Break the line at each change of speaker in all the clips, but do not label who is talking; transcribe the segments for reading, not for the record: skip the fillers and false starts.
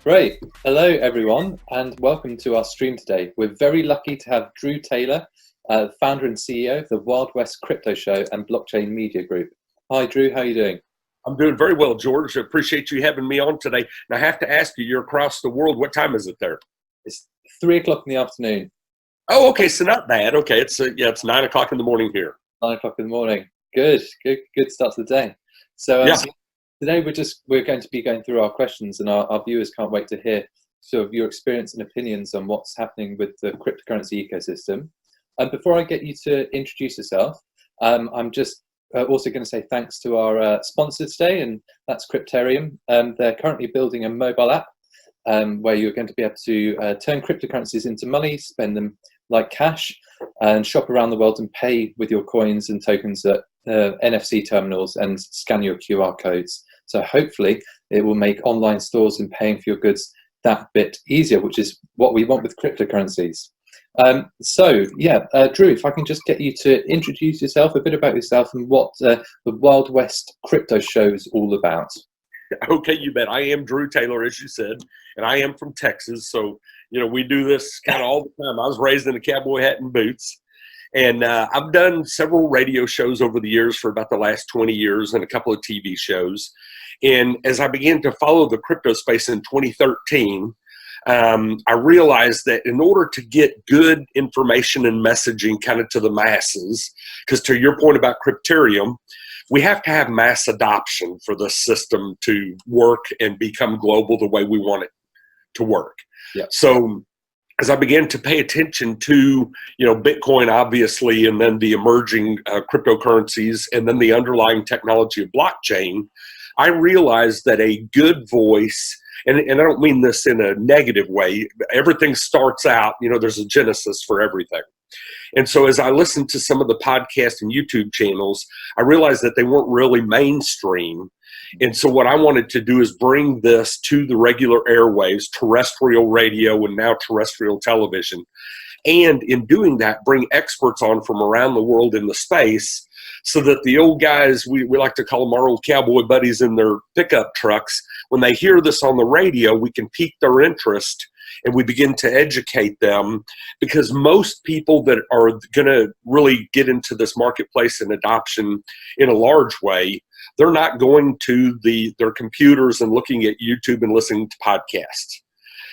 Great. Hello, everyone, and welcome to our stream today. We're very lucky to have Drew Taylor, founder and CEO of the Wild West Crypto Show and Blockchain Media Group. Hi, Drew. How are you doing?
I'm doing very well, George. I appreciate you having me on today. And I have to ask you, you're across the world. What time is it there?
It's 3 o'clock in the afternoon.
Oh, okay. So not bad. Okay. It's 9 o'clock in the morning here.
9 o'clock in the morning. Good start to the day. So
Yeah.
today we're going to be going through our questions, and our viewers can't wait to hear sort of your experience and opinions on what's happening with the cryptocurrency ecosystem. And before I get you to introduce yourself, I'm just also going to say thanks to our sponsor today, and that's Crypterium. They're currently building a mobile app where you're going to be able to turn cryptocurrencies into money, spend them like cash, and shop around the world and pay with your coins and tokens at NFC terminals and scan your QR codes. So hopefully it will make online stores and paying for your goods that bit easier, which is what we want with cryptocurrencies. Drew, if I can just get you to introduce yourself, a bit about yourself, and what the Wild West Crypto Show is all about.
Okay, you bet. I am Drew Taylor, as you said, and I am from Texas. So, we do this kind of all the time. I was raised in a cowboy hat and boots. And I've done several radio shows over the years for about the last 20 years and a couple of TV shows. And as I began to follow the crypto space in 2013, I realized that in order to get good information and messaging kind of to the masses, because to your point about Crypterium, we have to have mass adoption for the system to work and become global the way we want it to work.
Yeah.
So as I began to pay attention to, Bitcoin, obviously, and then the emerging cryptocurrencies, and then the underlying technology of blockchain, I realized that a good voice, and I don't mean this in a negative way, everything starts out, there's a genesis for everything. And so as I listened to some of the podcast and YouTube channels, I realized that they weren't really mainstream. And so what I wanted to do is bring this to the regular airwaves, terrestrial radio, and now terrestrial television. And in doing that, bring experts on from around the world in the space so that the old guys, we like to call them our old cowboy buddies in their pickup trucks, when they hear this on the radio, we can pique their interest and we begin to educate them, because most people that are going to really get into this marketplace and adoption in a large way, they're not going to their computers and looking at YouTube and listening to podcasts.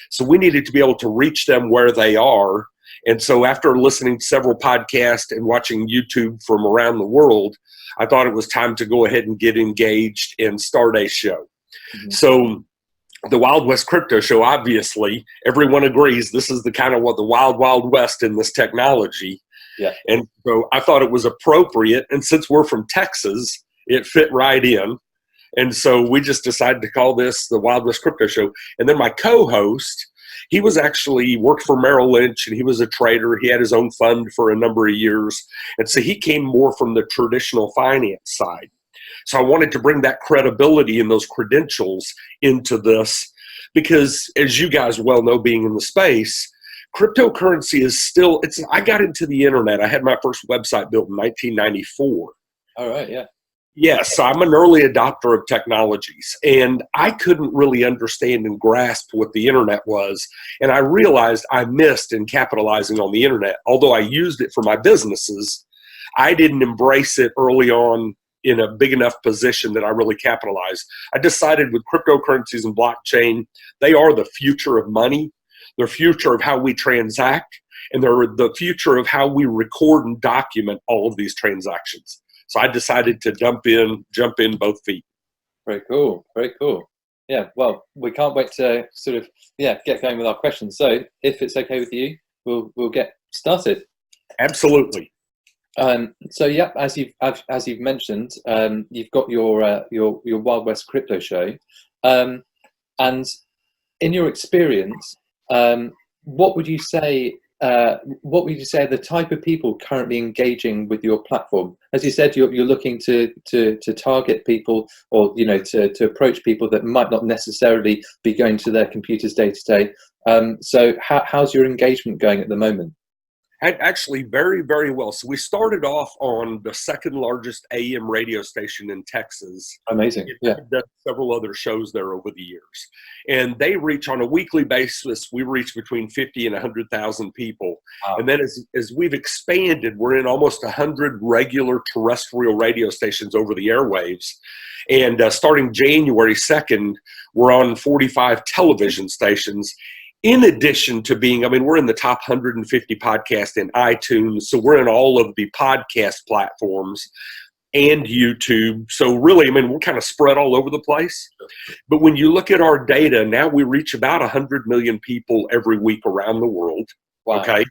So we needed to be able to reach them where they are. And so after listening to several podcasts and watching YouTube from around the world, I thought it was time to go ahead and get engaged and start a show. Mm-hmm. So the Wild West Crypto Show, obviously, everyone agrees this is the kind of what the Wild West in this technology.
Yeah.
And so I thought it was appropriate. And since we're from Texas, it fit right in. And so we just decided to call this the Wild West Crypto Show. And then my co-host, he worked for Merrill Lynch, and he was a trader. He had his own fund for a number of years. And so he came more from the traditional finance side. So I wanted to bring that credibility and those credentials into this, because as you guys well know, being in the space, cryptocurrency is still, I got into the internet. I had my first website built in 1994.
All right, yeah.
Yes, so I'm an early adopter of technologies, and I couldn't really understand and grasp what the internet was. And I realized I missed in capitalizing on the internet. Although I used it for my businesses, I didn't embrace it early on in a big enough position that I really capitalized. I decided with cryptocurrencies and blockchain, they are the future of money, the future of how we transact, and they're the future of how we record and document all of these transactions. So I decided to jump in both feet.
Very cool. Very cool. Yeah, well, we can't wait to sort of get going with our questions. So if it's okay with you, we'll get started.
Absolutely.
So yeah, as you've mentioned, you've got your Wild West Crypto Show, and in your experience, what would you say? What would you say are the type of people currently engaging with your platform? As you said, you're looking to target people, or to approach people that might not necessarily be going to their computers day to day. So how's your engagement going at the moment?
Actually, very, very well. So we started off on the second largest AM radio station in Texas.
Amazing. Yeah.
I've done several other shows there over the years. And they reach on a weekly basis, we reach between 50 and 100,000 people.
Wow.
And then as we've expanded, we're in almost 100 regular terrestrial radio stations over the airwaves. And starting January 2nd, we're on 45 television stations. In addition to being, I mean, we're in the top 150 podcasts in iTunes. So we're in all of the podcast platforms and YouTube. So really, I mean, we're kind of spread all over the place. But when you look at our data, now we reach about 100 million people every week around the world.
Wow.
Okay.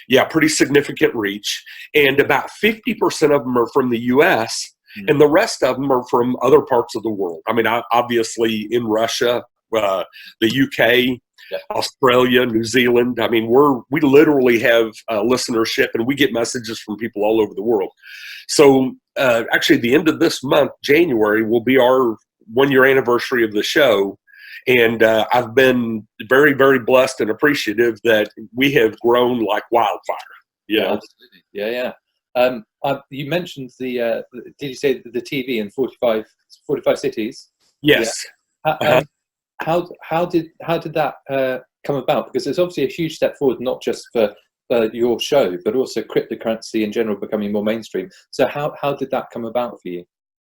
Yeah, pretty significant reach. And about 50% of them are from the US, and the rest of them are from other parts of the world. I mean, obviously in Russia, the UK,
yeah.
Australia, New Zealand. I mean, we literally have listenership, and we get messages from people all over the world. So actually, the end of this month, January, will be our 1-year anniversary of the show. And I've been very, very blessed and appreciative that we have grown like wildfire. You know?
Absolutely. Yeah, yeah. You mentioned did you say the TV in 45 cities?
Yes.
Yeah. How did that come about? Because it's obviously a huge step forward, not just for your show, but also cryptocurrency in general becoming more mainstream. So how did that come about for you?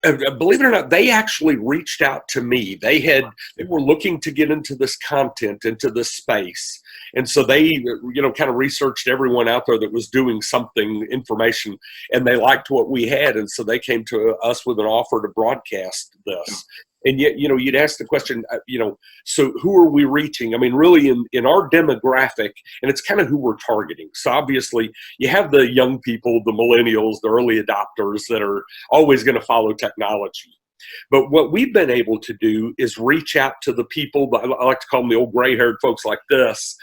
Believe it or not, they actually reached out to me. They were looking to get into this content, into this space. And so they, kind of researched everyone out there that was doing something, information, and they liked what we had. And so they came to us with an offer to broadcast this. And yet, you'd ask the question, so who are we reaching? I mean, really in our demographic, and it's kind of who we're targeting. So obviously you have the young people, the millennials, the early adopters that are always going to follow technology. But what we've been able to do is reach out to the people, I like to call them the old gray-haired folks like this,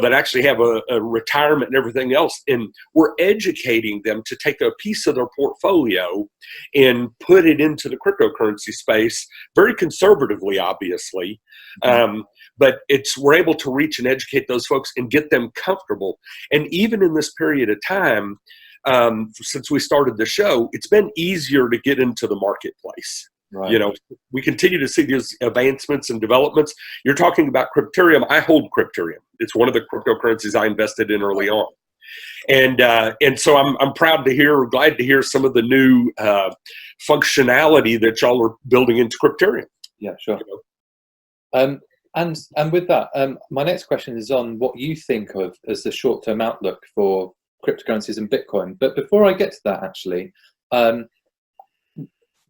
that actually have a retirement and everything else. And we're educating them to take a piece of their portfolio and put it into the cryptocurrency space, very conservatively, obviously. But we're able to reach and educate those folks and get them comfortable. And even in this period of time, since we started the show, it's been easier to get into the marketplace. Right. We continue to see these advancements and developments. You're talking about Crypterium. I hold Crypterium. It's one of the cryptocurrencies I invested in early on. And so I'm glad to hear some of the new functionality that y'all are building into Crypterium.
Yeah, sure. And with that, my next question is on what you think of as the short-term outlook for cryptocurrencies and Bitcoin. But before I get to that, actually,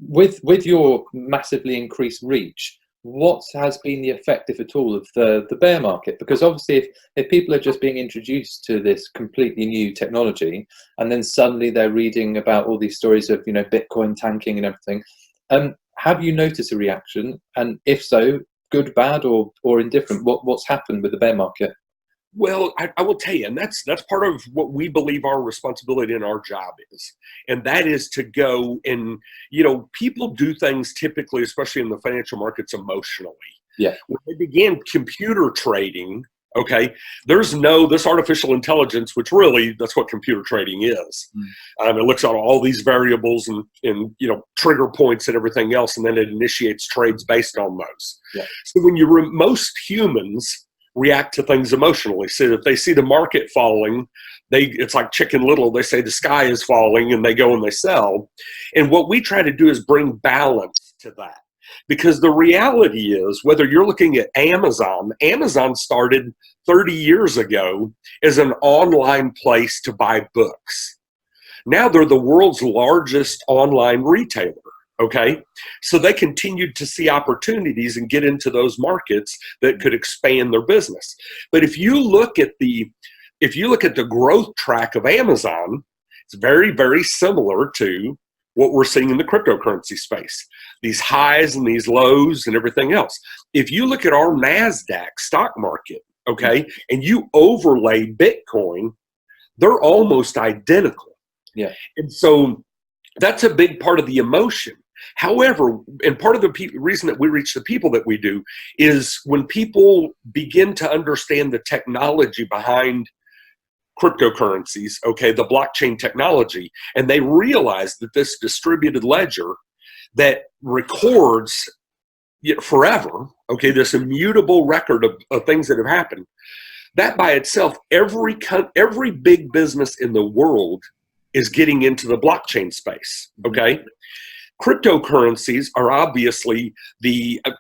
with your massively increased reach, what has been the effect, if at all, of the bear market? Because obviously, if people are just being introduced to this completely new technology, and then suddenly they're reading about all these stories of Bitcoin tanking and everything, have you noticed a reaction? And if so, good, bad, or indifferent? What's happened with the bear market?
Well, I will tell you, and that's part of what we believe our responsibility and our job is. And that is to go and, people do things typically, especially in the financial markets, emotionally.
Yeah.
When they began computer trading, okay, there's this artificial intelligence, which really, that's what computer trading is. It looks at all these variables and trigger points and everything else, and then it initiates trades based on those.
Yeah.
So when most humans react to things emotionally. So if they see the market falling, it's like Chicken Little. They say the sky is falling, and they go and they sell. And what we try to do is bring balance to that. Because the reality is, whether you're looking at Amazon started 30 years ago as an online place to buy books. Now they're the world's largest online retailer. Okay, so they continued to see opportunities and get into those markets that could expand their business. But if you look at the growth track of Amazon, it's very, very similar to what we're seeing in the cryptocurrency space. These highs and these lows and everything else. If you look at our NASDAQ stock market, okay, and you overlay Bitcoin, they're almost identical.
Yeah.
And so that's a big part of the emotion. However, and part of the reason that we reach the people that we do is when people begin to understand the technology behind cryptocurrencies, okay, the blockchain technology, and they realized that this distributed ledger that records forever, okay, this immutable record of things that have happened, that by itself, every big business in the world is getting into the blockchain space, okay? Cryptocurrencies are obviously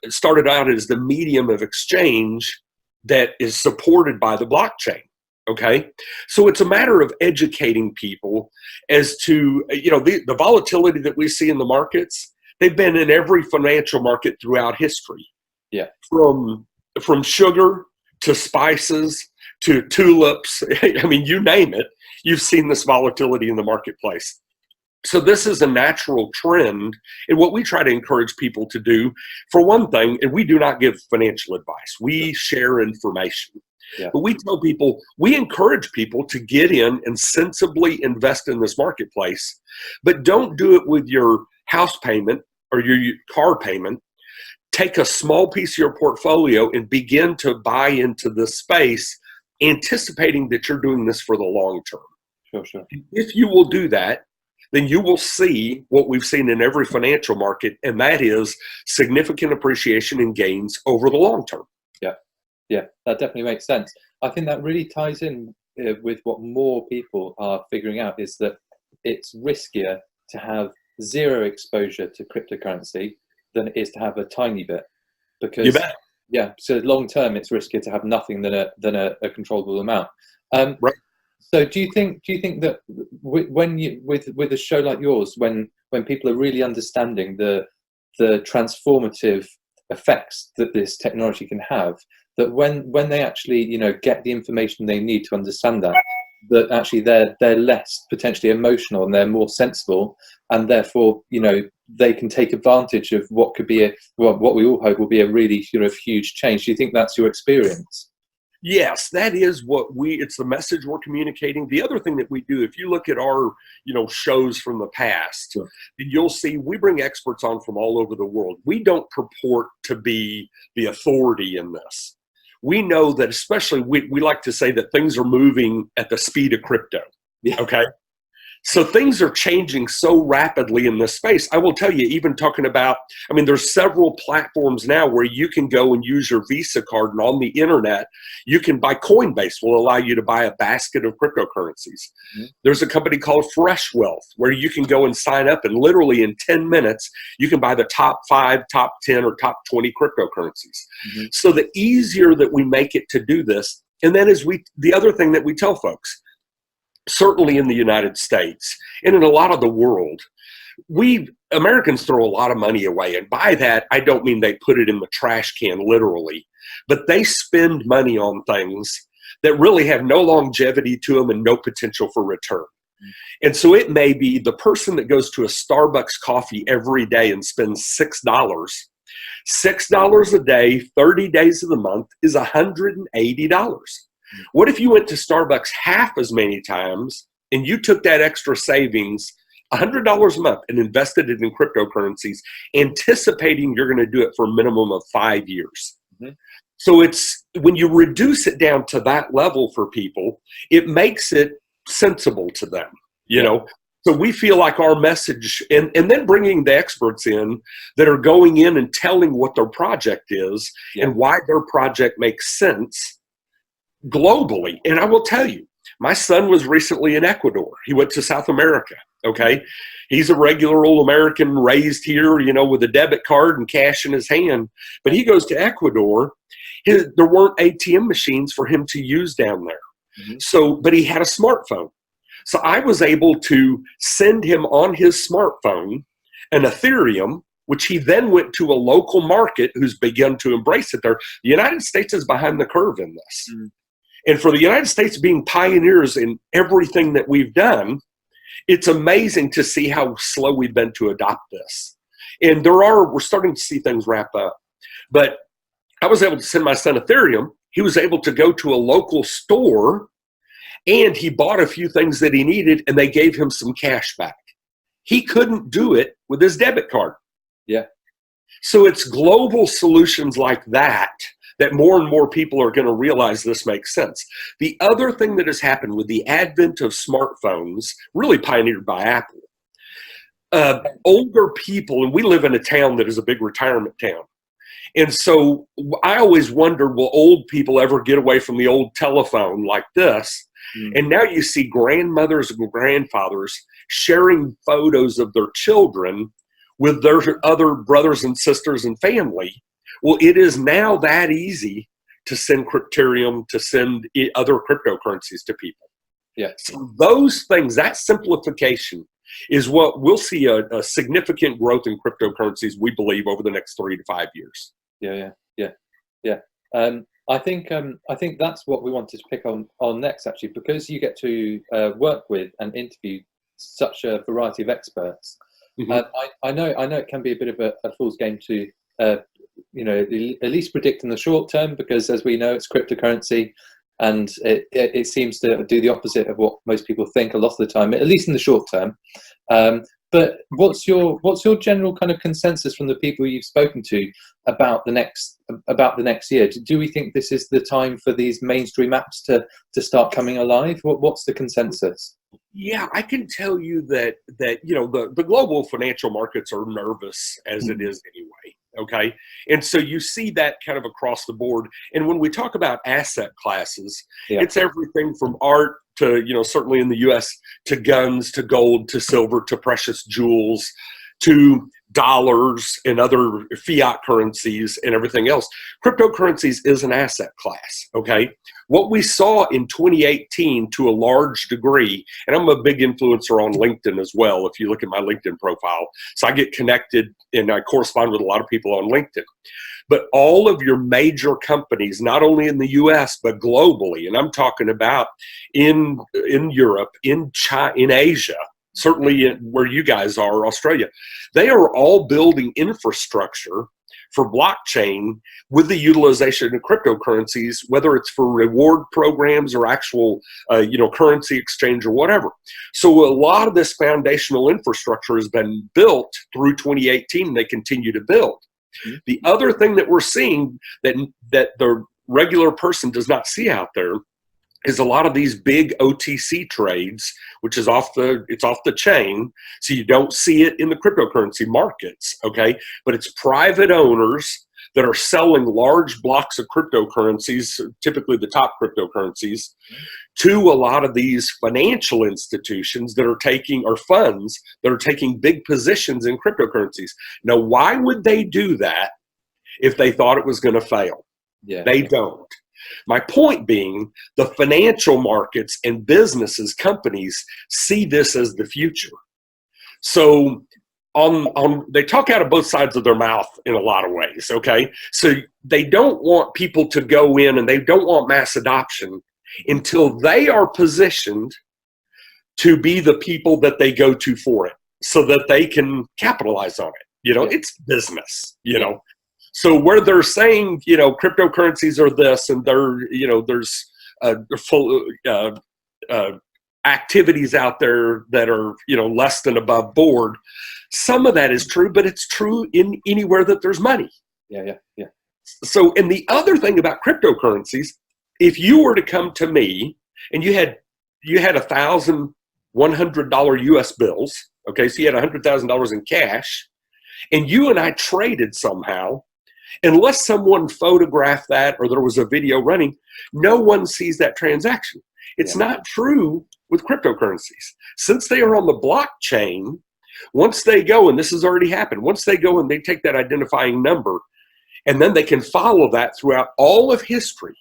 started out as the medium of exchange that is supported by the blockchain, okay? So it's a matter of educating people as to, the volatility that we see in the markets. They've been in every financial market throughout history.
Yeah.
From sugar to spices to tulips, I mean, you name it, you've seen this volatility in the marketplace. So this is a natural trend. And what we try to encourage people to do, for one thing, and we do not give financial advice, we share information. Yeah. But we encourage people to get in and sensibly invest in this marketplace, but don't do it with your house payment or your car payment. Take a small piece of your portfolio and begin to buy into this space, anticipating that you're doing this for the long term.
Sure.
If you will do that, then you will see what we've seen in every financial market, and that is significant appreciation and gains over the long term.
Yeah, that definitely makes sense. I think that really ties in with what more people are figuring out, is that it's riskier to have zero exposure to cryptocurrency than it is to have a tiny bit. Because
you bet.
Yeah, so long term it's riskier to have nothing than a controllable amount.
Right.
So do you think that when you with a show like yours, when people are really understanding the transformative effects that this technology can have, that when they actually get the information they need to understand that actually they're less potentially emotional and they're more sensible, and therefore they can take advantage of what could be what we all hope will be a really huge change? Do you think that's your experience?
Yes, that is it's the message we're communicating. The other thing that we do, if you look at our, shows from the past,
Sure.
you'll see we bring experts on from all over the world. We don't purport to be the authority in this. We know that, especially we like to say that things are moving at the speed of crypto.
Yeah.
Okay. So things are changing so rapidly in this space. I will tell you, even talking about, there's several platforms now where you can go and use your Visa card, and on the internet, you can buy. Coinbase will allow you to buy a basket of cryptocurrencies. Mm-hmm. There's a company called Fresh Wealth where you can go and sign up, and literally in 10 minutes, you can buy the top 5, top 10, or top 20 cryptocurrencies. Mm-hmm. So the easier that we make it to do this, and then the other thing that we tell folks, certainly in the United States and in a lot of the world, Americans throw a lot of money away. And by that, I don't mean they put it in the trash can literally, but they spend money on things that really have no longevity to them and no potential for return. And so it may be the person that goes to a Starbucks coffee every day and spends $6 a day, 30 days of the month is $180. What if you went to Starbucks half as many times and you took that extra savings, $100 a month, and invested it in cryptocurrencies, anticipating you're going to do it for a minimum of 5 years? Mm-hmm. So it's when you reduce it down to that level for people, it makes it sensible to them, So we feel like our message, and then bringing the experts in that are going in and telling what their project is and why their project makes sense globally. And I will tell you, my son was recently in Ecuador. He went to South America. Okay. He's a regular old American raised here, with a debit card and cash in his hand. But he goes to Ecuador. There weren't ATM machines for him to use down there. Mm-hmm. But he had a smartphone. So I was able to send him on his smartphone an Ethereum, which he then went to a local market who's begun to embrace it there. The United States is behind the curve in this. Mm-hmm. And for the United States being pioneers in everything that we've done, it's amazing to see how slow we've been to adopt this. And we're starting to see things wrap up. But I was able to send my son Ethereum. He was able to go to a local store and he bought a few things that he needed, and they gave him some cash back. He couldn't do it with his debit card.
Yeah.
So it's global solutions like that that more and more people are going to realize this makes sense. The other thing that has happened with the advent of smartphones, really pioneered by Apple, older people, and we live in a town that is a big retirement town. And so I always wondered, will old people ever get away from the old telephone like this? And now you see grandmothers and grandfathers sharing photos of their children with their other brothers and sisters and family. Well, it is now that easy to send crypterium, to send other cryptocurrencies to people.
Yeah.
So those things, that simplification is what we'll see a significant growth in cryptocurrencies, we believe, over the next 3 to 5 years.
Yeah. I think that's what we wanted to pick on next, actually, because you get to work with and interview such a variety of experts. I know it can be a bit of a fool's game to at least predict in the short term, because as we know, it's cryptocurrency, and it seems to do the opposite of what most people think a lot of the time, at least in the short term. But what's your general kind of consensus from the people you've spoken to about the next year? Do we think this is the time for these mainstream apps to start coming alive? What's the consensus?
Yeah, I can tell you that the global financial markets are nervous as it is anyway. Okay. And so you see that kind of across the board. And when we talk about asset classes, it's everything from art to, certainly in the US, to guns, to gold, to silver, to precious jewels, to dollars and other fiat currencies and everything else. Cryptocurrencies is an asset class. Okay. What we saw in 2018 to a large degree, and I'm a big influencer on LinkedIn as well, if you look at my LinkedIn profile. So I get connected and I correspond with a lot of people on LinkedIn. But all of your major companies, not only in the US, but globally, and I'm talking about in Europe, in China, in Asia, certainly where you guys are, Australia, they are all building infrastructure for blockchain with the utilization of cryptocurrencies, whether it's for reward programs or actual, currency exchange or whatever. So a lot of this foundational infrastructure has been built through 2018. They continue to build. The other thing that we're seeing that the regular person does not see out there is a lot of these big OTC trades, which is off the chain, so you don't see it in the cryptocurrency markets, okay? But it's private owners that are selling large blocks of cryptocurrencies, typically the top cryptocurrencies, to a lot of these financial institutions that are taking, or funds that are taking big positions in cryptocurrencies. Now, why would they do that if they thought it was going to fail? They don't. My point being, the financial markets and businesses, companies see this as the future. So they talk out of both sides of their mouth in a lot of ways, okay? So they don't want people to go in, and they don't want mass adoption until they are positioned to be the people that they go to for it, so that they can capitalize on it. It's business, So where they're saying, cryptocurrencies are this, and there's full activities out there that are, less than above board. Some of that is true, but it's true in anywhere that there's money.
Yeah.
So, and the other thing about cryptocurrencies, if you were to come to me and you had $1,100 US bills, okay, so you had $100,000 in cash, and you and I traded somehow, unless someone photographed that or there was a video running, no one sees that transaction. It's not true with cryptocurrencies. Since they are on the blockchain, once they go, and this has already happened, once they go and they take that identifying number, and then they can follow that throughout all of history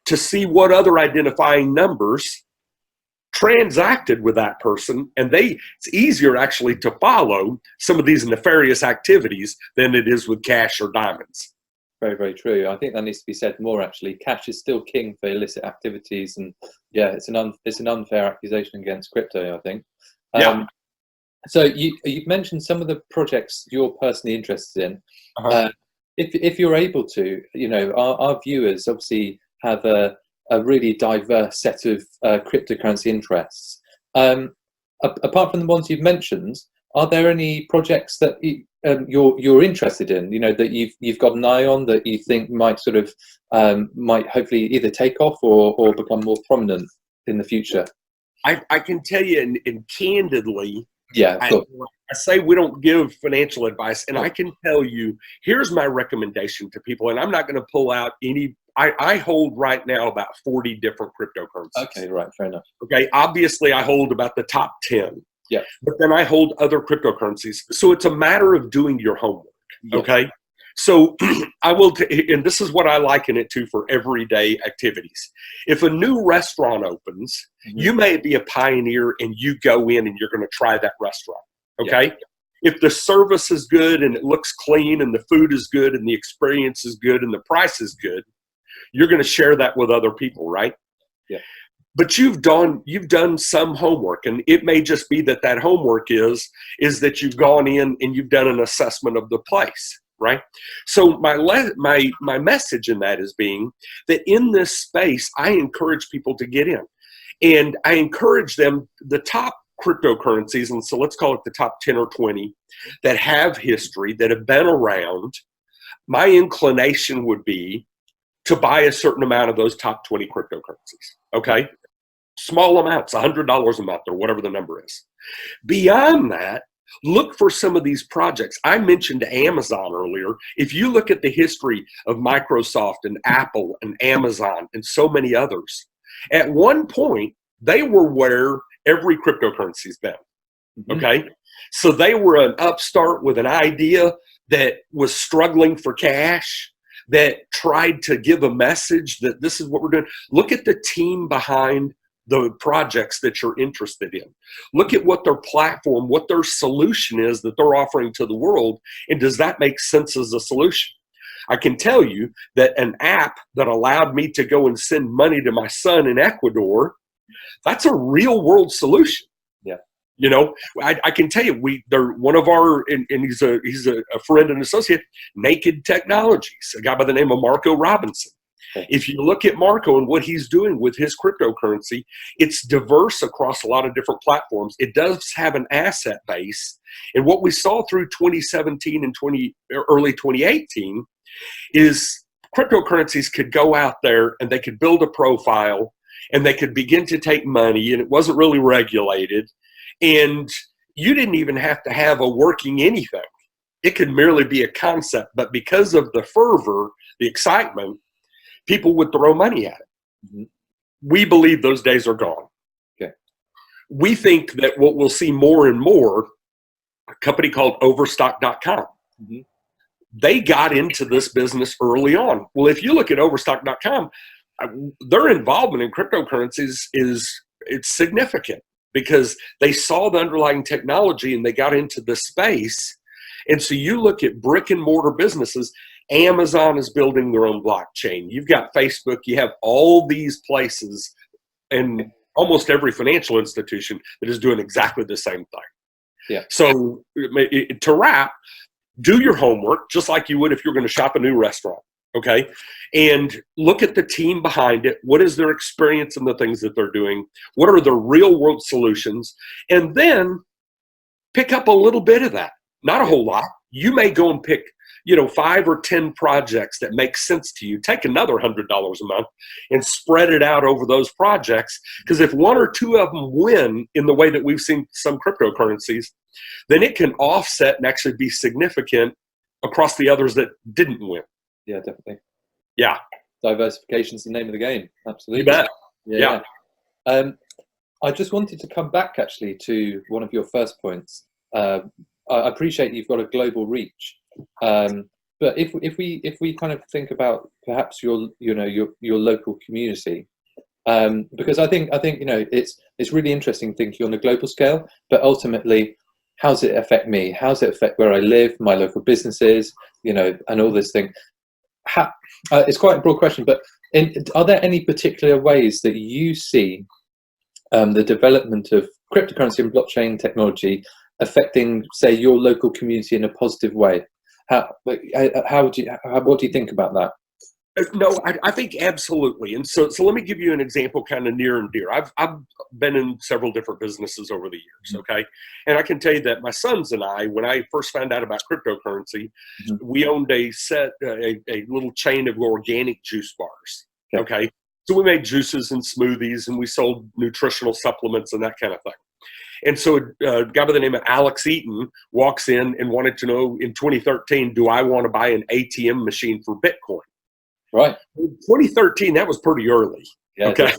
to see what other identifying numbers transacted with that person, and it's easier actually to follow some of these nefarious activities than it is with cash or diamonds.
Very, very true. I think that needs to be said more, actually. Cash is still king for illicit activities, and it's an unfair accusation against crypto, I think. So you've mentioned some of the projects you're personally interested in. If you're able to, our viewers obviously have a really diverse set of cryptocurrency interests. Apart from the ones you've mentioned, are there any projects that you're interested in, that you've got an eye on, that you think might sort of might hopefully either take off or become more prominent in the future?
I can tell you, and candidly,
Yeah,
I
cool.
say we don't give financial advice, and
Cool.
I can tell you, here's my recommendation to people, and I'm not going to pull out any. I hold right now about 40 different cryptocurrencies.
Okay, right, fair enough.
Okay, obviously I hold about the top 10.
Yeah.
But then I hold other cryptocurrencies. So it's a matter of doing your homework.
Yes.
Okay. So I will, and this is what I liken it to for everyday activities. If a new restaurant opens, you may be a pioneer and you go in and you're going to try that restaurant. Okay. Yeah. If the service is good and it looks clean and the food is good and the experience is good and the price is good, you're going to share that with other people, right?
Yeah.
But you've done some homework, and it may just be that homework is that you've gone in and you've done an assessment of the place, right? So my message in that is being that in this space, I encourage people to get in, and I encourage them, the top cryptocurrencies, and so let's call it the top 10 or 20 that have history, that have been around. My inclination would be to buy a certain amount of those top 20 cryptocurrencies, okay? Small amounts, $100 a month or whatever the number is. Beyond that, look for some of these projects. I mentioned Amazon earlier. If you look at the history of Microsoft and Apple and Amazon and so many others, at one point, they were where every cryptocurrency's been, okay? So they were an upstart with an idea that was struggling for cash, that tried to give a message that this is what we're doing. Look at the team behind the projects that you're interested in. Look at what their platform, what their solution is that they're offering to the world, and does that make sense as a solution? I can tell you that an app that allowed me to go and send money to my son in Ecuador, that's a real world solution.
Yeah.
I can tell you, they're one of our, and he's a friend and associate, Naked Technologies, a guy by the name of Marco Robinson. Okay. If you look at Marco and what he's doing with his cryptocurrency, it's diverse across a lot of different platforms. It does have an asset base. And what we saw through 2017 and early 2018 is cryptocurrencies could go out there and they could build a profile and they could begin to take money, and it wasn't really regulated. And you didn't even have to have a working anything. It could merely be a concept, but because of the fervor, the excitement, people would throw money at it. We believe those days are gone.
Okay.
We think that what we'll see more and more, a company called Overstock.com, they got into this business early on. Well, if you look at Overstock.com, their involvement in cryptocurrencies it's significant, because they saw the underlying technology and they got into the space. And so you look at brick and mortar businesses, Amazon is building their own blockchain. You've got Facebook, you have all these places, and almost every financial institution that is doing exactly the same thing.
Yeah.
So to wrap, do your homework just like you would if you're going to shop a new restaurant. Okay. And look at the team behind it. What is their experience in the things that they're doing? What are the real world solutions? And then pick up a little bit of that, not a whole lot. You may go and pick, 5 or 10 projects that make sense to you. Take another $100 a month and spread it out over those projects. Because if one or two of them win in the way that we've seen some cryptocurrencies, then it can offset and actually be significant across the others that didn't win.
Yeah, definitely.
Yeah.
Diversification is the name of the game. Absolutely.
You bet.
Yeah. I just wanted to come back actually to one of your first points. I appreciate you've got a global reach. But if we kind of think about perhaps your local community, because I think it's really interesting thinking on a global scale, but ultimately, how does it affect me? How does it affect where I live, my local businesses, and all this thing? It's quite a broad question, but are there any particular ways that you see the development of cryptocurrency and blockchain technology affecting, say, your local community in a positive way? What do you think about that?
No, I think absolutely. And so let me give you an example kind of near and dear. I've been in several different businesses over the years, okay? And I can tell you that my sons and I, when I first found out about cryptocurrency, we owned a little chain of organic juice bars, okay? So we made juices and smoothies, and we sold nutritional supplements and that kind of thing. And so a guy by the name of Alex Eaton walks in and wanted to know in 2013, do I want to buy an ATM machine for Bitcoin?
Right.
In 2013, that was pretty early.
Yeah,
okay.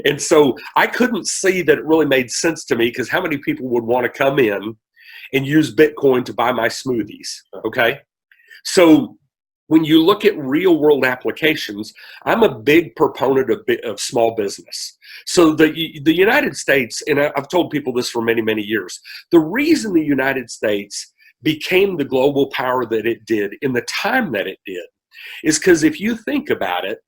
And so I couldn't see that it really made sense to me, because how many people would want to come in and use Bitcoin to buy my smoothies? Okay. So when you look at real world applications, I'm a big proponent of small business. So the United States, and I've told people this for many, many years, the reason the United States became the global power that it did in the time that it did is because if you think about it,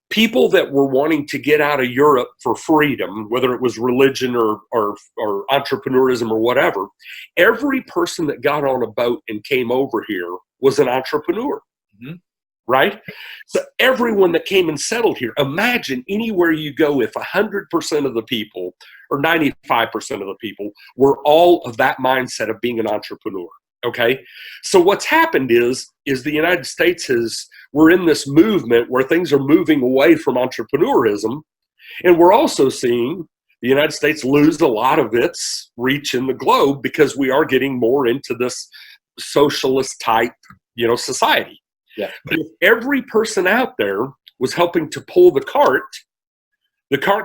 people that were wanting to get out of Europe for freedom, whether it was religion or entrepreneurism or whatever, every person that got on a boat and came over here was an entrepreneur, right? So everyone that came and settled here, imagine anywhere you go, if 100% of the people or 95% of the people were all of that mindset of being an entrepreneur. Okay, so what's happened is the United States we're in this movement where things are moving away from entrepreneurism, and we're also seeing the United States lose a lot of its reach in the globe because we are getting more into this socialist type, society. Yeah. But if every person out there was helping to pull the cart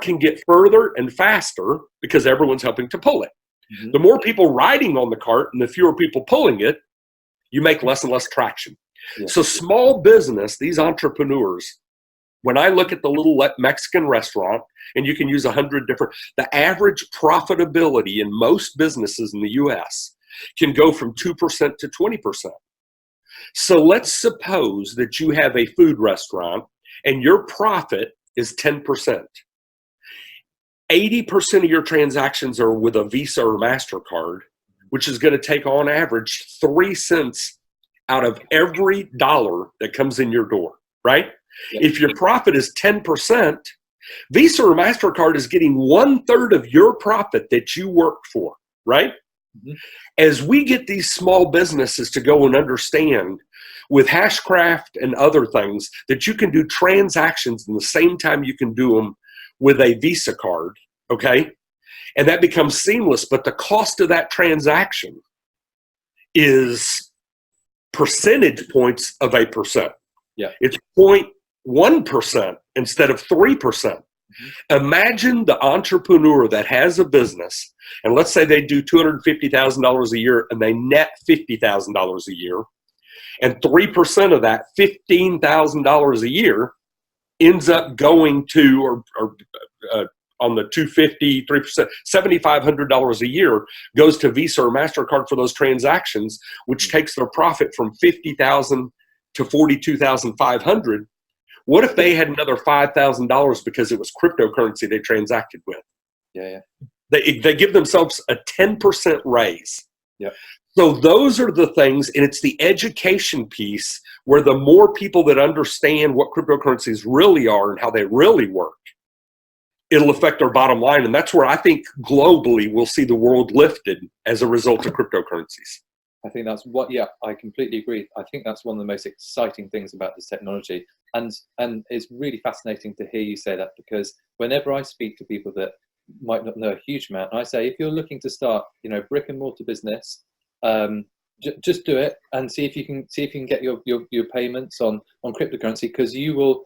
can get further and faster because everyone's helping to pull it. The more people riding on the cart and the fewer people pulling it, you make less and less traction. Yeah. So small business, these entrepreneurs, when I look at the little Mexican restaurant, and you can use 100 different, the average profitability in most businesses in the US can go from 2% to 20%. So let's suppose that you have a food restaurant and your profit is 10%. 80% of your transactions are with a Visa or MasterCard, which is going to take on average 3 cents out of every dollar that comes in your door, right? Yep. If your profit is 10%, Visa or MasterCard is getting 1/3 of your profit that you worked for, right? As we get these small businesses to go and understand with Hashcraft and other things that you can do transactions in the same time you can do them with a Visa card, okay? And that becomes seamless, but the cost of that transaction is percentage points of a percent. Yeah. It's 0.1% instead of 3%. Imagine the entrepreneur that has a business, and let's say they do $250,000 a year and they net $50,000 a year, and 3% of that, $15,000 a year, ends up going to, or on the 250, 3%, $7,500 a year goes to Visa or MasterCard for those transactions, which takes their profit from $50,000 to $42,500. What if they had another $5,000 because it was cryptocurrency they transacted with? Yeah. They give themselves a 10% raise. Yeah. So those are the things, and it's the education piece where the more people that understand what cryptocurrencies really are and how they really work, it'll affect our bottom line. And that's where I think globally we'll see the world lifted as a result of cryptocurrencies.
I think that's I completely agree. I think that's one of the most exciting things about this technology. And it's really fascinating to hear you say that, because whenever I speak to people that might not know a huge amount, I say, if you're looking to start, brick and mortar business, just do it and see if you can get your payments on cryptocurrency, because you will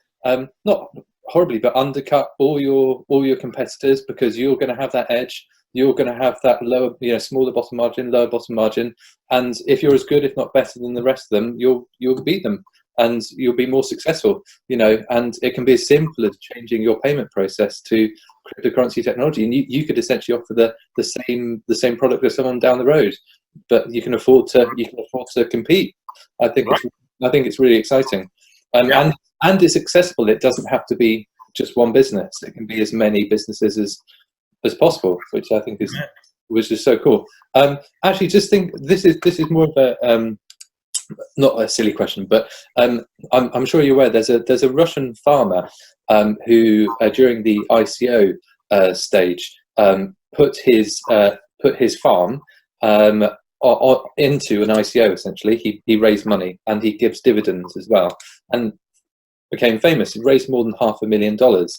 not horribly but undercut all your competitors, because you're going to have that edge. You're going to have that lower, smaller bottom margin, lower bottom margin, and if you're as good, if not better than the rest of them, you'll beat them, and you'll be more successful. And it can be as simple as changing your payment process to cryptocurrency technology, and you could essentially offer the same product to someone down the road, but you can afford to compete. I think it's really exciting, and it's accessible. It doesn't have to be just one business. It can be as many businesses as possible, which I think is so cool. Actually, just think this is more of not a silly question, but I'm sure you're aware there's a Russian farmer who during the ICO stage put his farm into an ICO. Essentially, he raised money and he gives dividends as well, and became famous. He raised more than $500,000.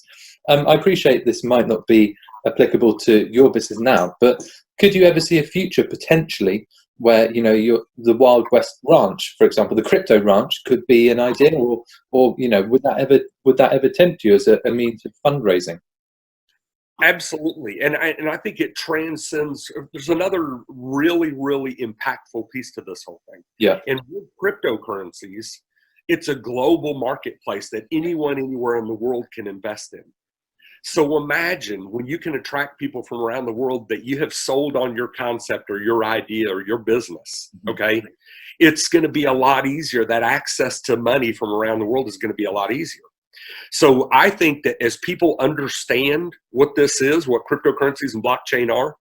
I appreciate this might not be applicable to your business now, but could you ever see a future potentially where the Wild West Ranch, for example, the crypto ranch, could be an idea, or would that ever tempt you as a means of fundraising?
Absolutely, and I think it transcends. There's another really, really impactful piece to this whole thing.
Yeah.
And with cryptocurrencies, it's a global marketplace that anyone, anywhere in the world can invest in. So imagine when you can attract people from around the world that you have sold on your concept or your idea or your business, okay? It's going to be a lot easier. That access to money from around the world is going to be a lot easier. So I think that as people understand what this is, what cryptocurrencies and blockchain are,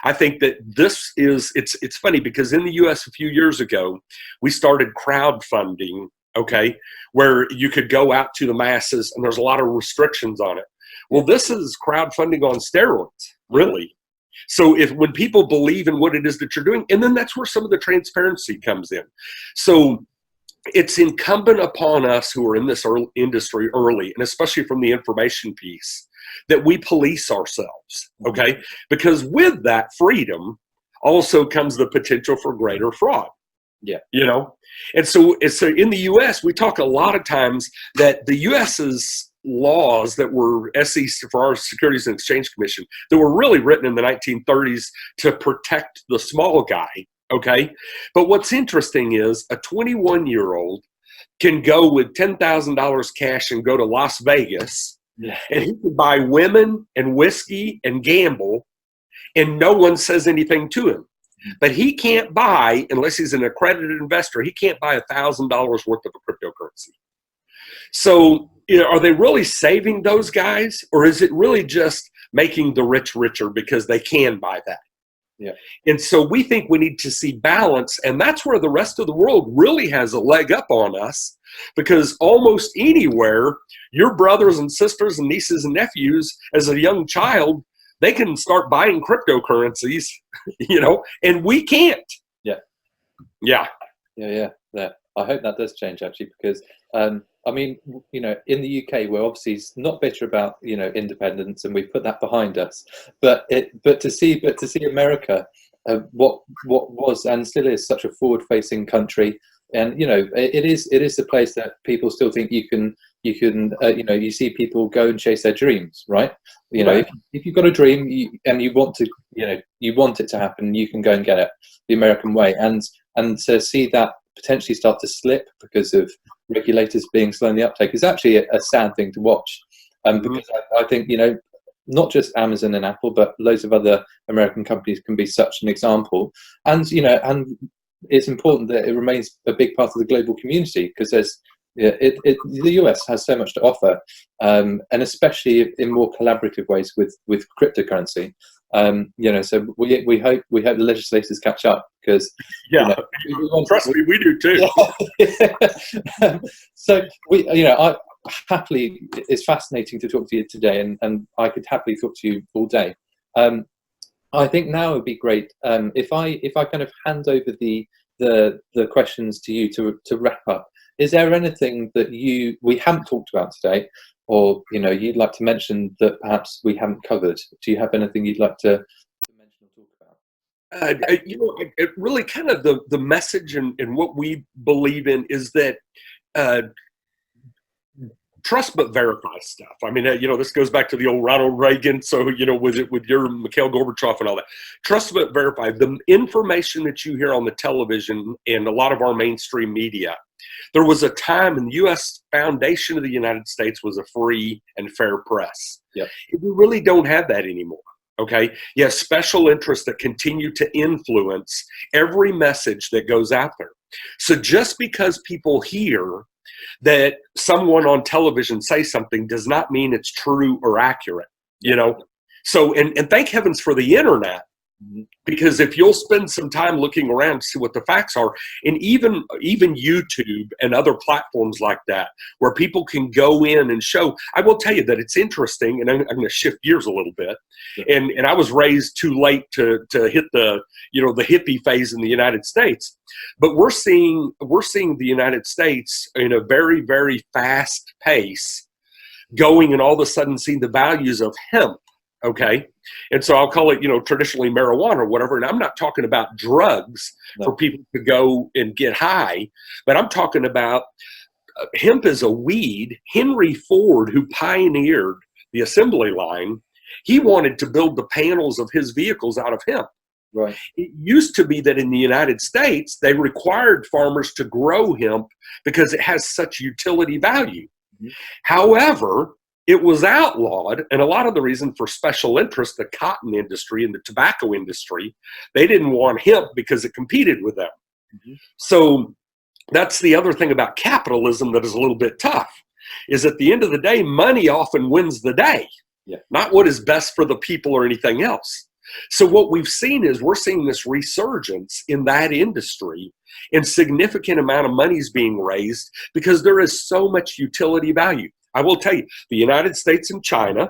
I think that this is, it's funny because in the US a few years ago, we started crowdfunding, okay, where you could go out to the masses and there's a lot of restrictions on it. Well, this is crowdfunding on steroids, really. So when people believe in what it is that you're doing, and then that's where some of the transparency comes in. So it's incumbent upon us who are in this industry early, and especially from the information piece, that we police ourselves, okay? Because with that freedom also comes the potential for greater fraud.
Yeah.
And so in the US, we talk a lot of times that the US's laws that were SEC for our Securities and Exchange Commission that were really written in the 1930s to protect the small guy, okay? But what's interesting is a 21-year-old can go with $10,000 cash and go to Las Vegas, and he can buy women and whiskey and gamble, and no one says anything to him. But he can't buy, unless he's an accredited investor, he can't buy $1,000 worth of a cryptocurrency. So, are they really saving those guys, or is it really just making the rich richer because they can buy that?
Yeah.
And so we think we need to see balance, and that's where the rest of the world really has a leg up on us, because almost anywhere, your brothers and sisters and nieces and nephews, as a young child, they can start buying cryptocurrencies, and we can't.
Yeah.
Yeah.
I hope that does change, actually, because I mean, in the UK, we're obviously not bitter about independence, and we've put that behind us. But to see America, what was and still is such a forward-facing country, and it is the place that people still think you see people go and chase their dreams, right?
Right.
If you've got a dream and you want it to happen, you can go and get it the American way, and to see that potentially start to slip because of regulators being slow in the uptake is actually a sad thing to watch. Because I think not just Amazon and Apple, but loads of other American companies can be such an example, and it's important that it remains a big part of the global community, because the US has so much to offer, and especially in more collaborative ways with cryptocurrency. So we hope the legislators catch up, because
trust me, we do too.
So I happily, it's fascinating to talk to you today, and I could happily talk to you all day. I think now would be great if I kind of hand over the questions to you to wrap up. Is there anything that we haven't talked about today, or you'd like to mention that perhaps we haven't covered? Do you have anything you'd like to mention or talk about?
It really kind of the message and what we believe in is that trust but verify stuff. I mean, this goes back to the old Ronald Reagan. So, with your Mikhail Gorbachev and all that. Trust but verify. The information that you hear on the television and a lot of our mainstream media, there was a time in the U.S. foundation of the United States was a free and fair press.
Yep.
We really don't have that anymore. Okay. Yeah. Special interests that continue to influence every message that goes out there. So just because people hear that someone on television say something does not mean it's true or accurate, So, and thank heavens for the internet,
Mhm.
Because if you'll spend some time looking around to see what the facts are, and even YouTube and other platforms like that, where people can go in and show, I will tell you that it's interesting, and I'm going to shift gears a little bit. And I was raised too late to hit the the hippie phase in the United States, but we're seeing the United States in a very, very fast pace going, and all of a sudden seeing the values of hemp. Okay. And so I'll call it, traditionally marijuana or whatever. And I'm not talking about drugs for people to go and get high, but I'm talking about hemp as a weed. Henry Ford, who pioneered the assembly line, he wanted to build the panels of his vehicles out of hemp.
Right.
It used to be that in the United States, they required farmers to grow hemp because it has such utility value. Mm-hmm. However, it was outlawed, and a lot of the reason for special interest, the cotton industry and the tobacco industry, they didn't want hemp because it competed with them. Mm-hmm. So that's the other thing about capitalism that is a little bit tough, is at the end of the day, money often wins the day, not what is best for the people or anything else. So what we've seen is we're seeing this resurgence in that industry, and significant amount of money is being raised because there is so much utility value. I will tell you, the United States and China,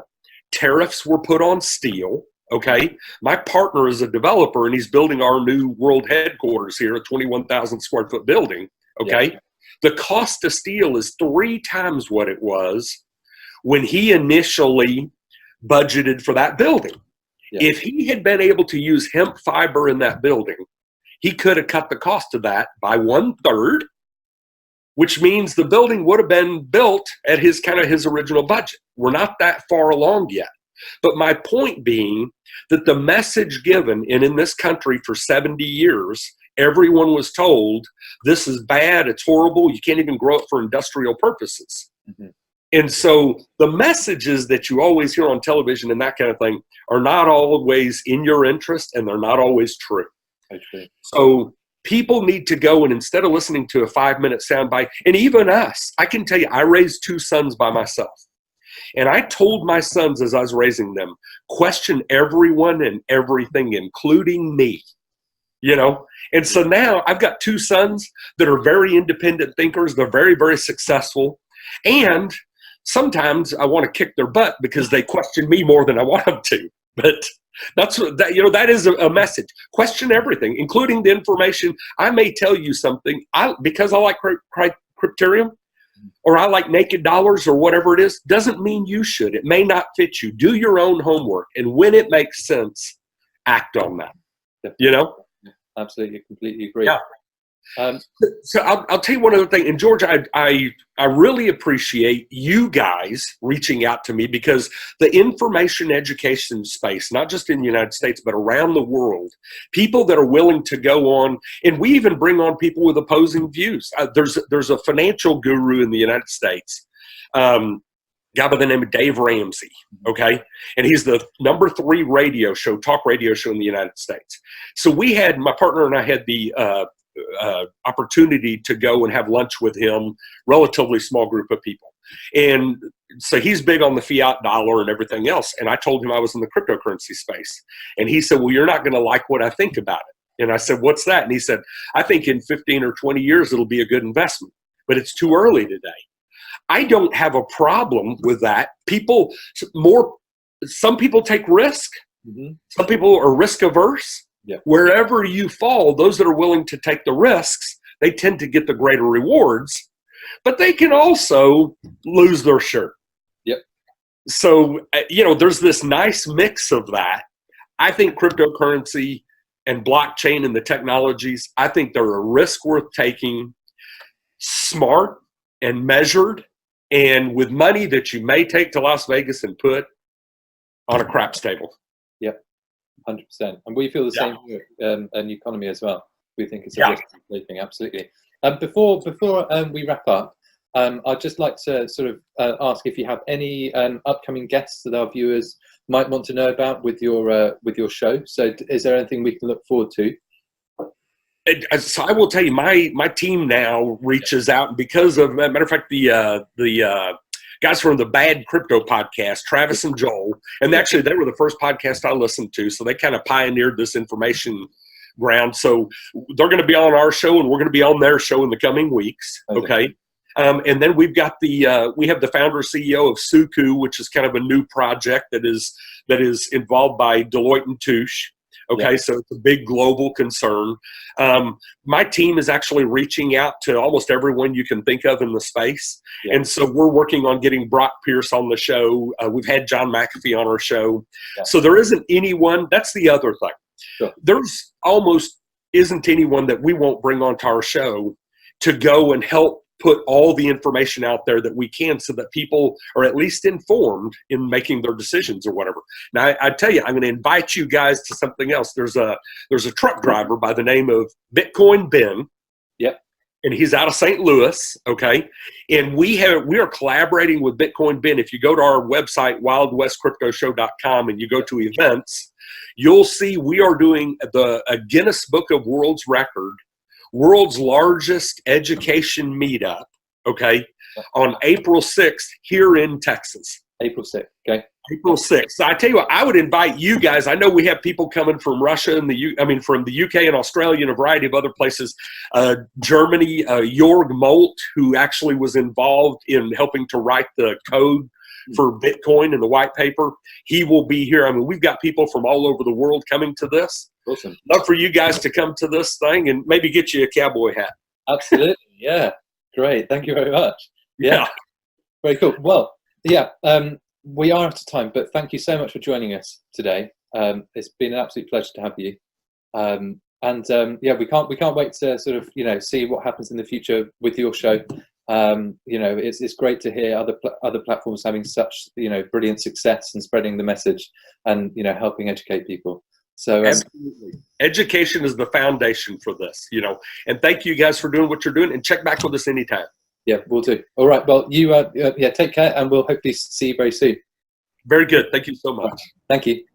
tariffs were put on steel, okay? My partner is a developer, and he's building our new world headquarters here, a 21,000 square foot building, okay? Yeah. The cost of steel is 3 times what it was when he initially budgeted for that building. Yeah. If he had been able to use hemp fiber in that building, he could have cut the cost of that by 1/3, which means the building would have been built at his original budget. We're not that far along yet. But my point being that the message given, and in this country for 70 years, everyone was told, this is bad, it's horrible, you can't even grow it for industrial purposes. Mm-hmm. And so the messages that you always hear on television and that kind of thing are not always in your interest, and they're not always true. Okay. So people need to go, and instead of listening to a 5-minute soundbite, and even us, I can tell you, I raised 2 sons by myself. And I told my sons as I was raising them, question everyone and everything, including me. And so now I've got 2 sons that are very independent thinkers. They're very, very successful. And sometimes I want to kick their butt because they question me more than I want them to. But that's what that is a message. Question everything, including the information. I may tell you something because I like crypterium, or I like naked dollars, or whatever it is, doesn't mean you should. It may not fit you. Do your own homework, and when it makes sense, act on that.
Absolutely, completely agree.
Yeah. So I'll tell you one other thing. And George, I really appreciate you guys reaching out to me, because the information education space, not just in the United States, but around the world, people that are willing to go on, and we even bring on people with opposing views. There's a financial guru in the United States, guy by the name of Dave Ramsey, okay? And he's the number 3 talk radio show in the United States. So my partner and I had the opportunity to go and have lunch with him, relatively small group of people. And so he's big on the fiat dollar and everything else. And I told him I was in the cryptocurrency space. And he said, well, you're not going to like what I think about it. And I said, what's that? And he said, I think in 15 or 20 years, it'll be a good investment, but it's too early today. I don't have a problem with that. Some people take risk. Mm-hmm. Some people are risk averse. Yeah. Wherever you fall, those that are willing to take the risks, they tend to get the greater rewards, but they can also lose their shirt.
Yep.
So, there's this nice mix of that. I think cryptocurrency and blockchain and the technologies, I think they're a risk worth taking, smart and measured, and with money that you may take to Las Vegas and put on a craps table.
Yep. 100%, and we feel the same here in Newconomy as well. We think it's a risk taking, absolutely. Before we wrap up, I'd just like to sort of ask if you have any upcoming guests that our viewers might want to know about with your show. So, is there anything we can look forward to?
So I will tell you, my team now reaches out, because of, matter of fact, the guys from the Bad Crypto podcast, Travis and Joel. And actually, they were the first podcast I listened to. So they kind of pioneered this information ground. So they're going to be on our show, and we're going to be on their show in the coming weeks. Okay. And then we've got we have the founder CEO of Suku, which is kind of a new project that is involved by Deloitte and Touche. Okay, so it's a big global concern. My team is actually reaching out to almost everyone you can think of in the space. And so we're working on getting Brock Pierce on the show. We've had John McAfee on our show. So there isn't anyone, that's the other thing. There's almost isn't anyone that we won't bring onto our show to go and help put all the information out there that we can so that people are at least informed in making their decisions or whatever. Now, I tell you, I'm going to invite you guys to something else. There's a truck driver by the name of Bitcoin Ben.
Yep.
And he's out of St. Louis, okay? And we are collaborating with Bitcoin Ben. If you go to our website, wildwestcryptoshow.com, and you go to events, you'll see we are doing a Guinness Book of World's Record, world's largest education meetup, okay, on April 6th here in Texas.
April 6th, okay.
April 6th. So I tell you what, I would invite you guys. I know we have people coming from Russia and from the UK and Australia and a variety of other places. Germany, Jorg Molt, who actually was involved in helping to write the code for Bitcoin and the white paper. He will be here. I mean, we've got people from all over the world coming to this.
Awesome.
Love for you guys to come to this thing and maybe get you a cowboy hat.
Absolutely. Yeah. Great. Thank you very much. Yeah. Very cool. Well, yeah, we are out of time, but thank you so much for joining us today. It's been an absolute pleasure to have you. Yeah, we can't wait to sort of, see what happens in the future with your show. It's great to hear other platforms having such, brilliant success and spreading the message and, helping educate people. So
absolutely, education is the foundation for this, and thank you guys for doing what you're doing, and check back with us anytime.
Yeah, we'll do. All right. Well, you take care, and we'll hopefully see you very soon.
Very good. Thank you so much.
Thank you.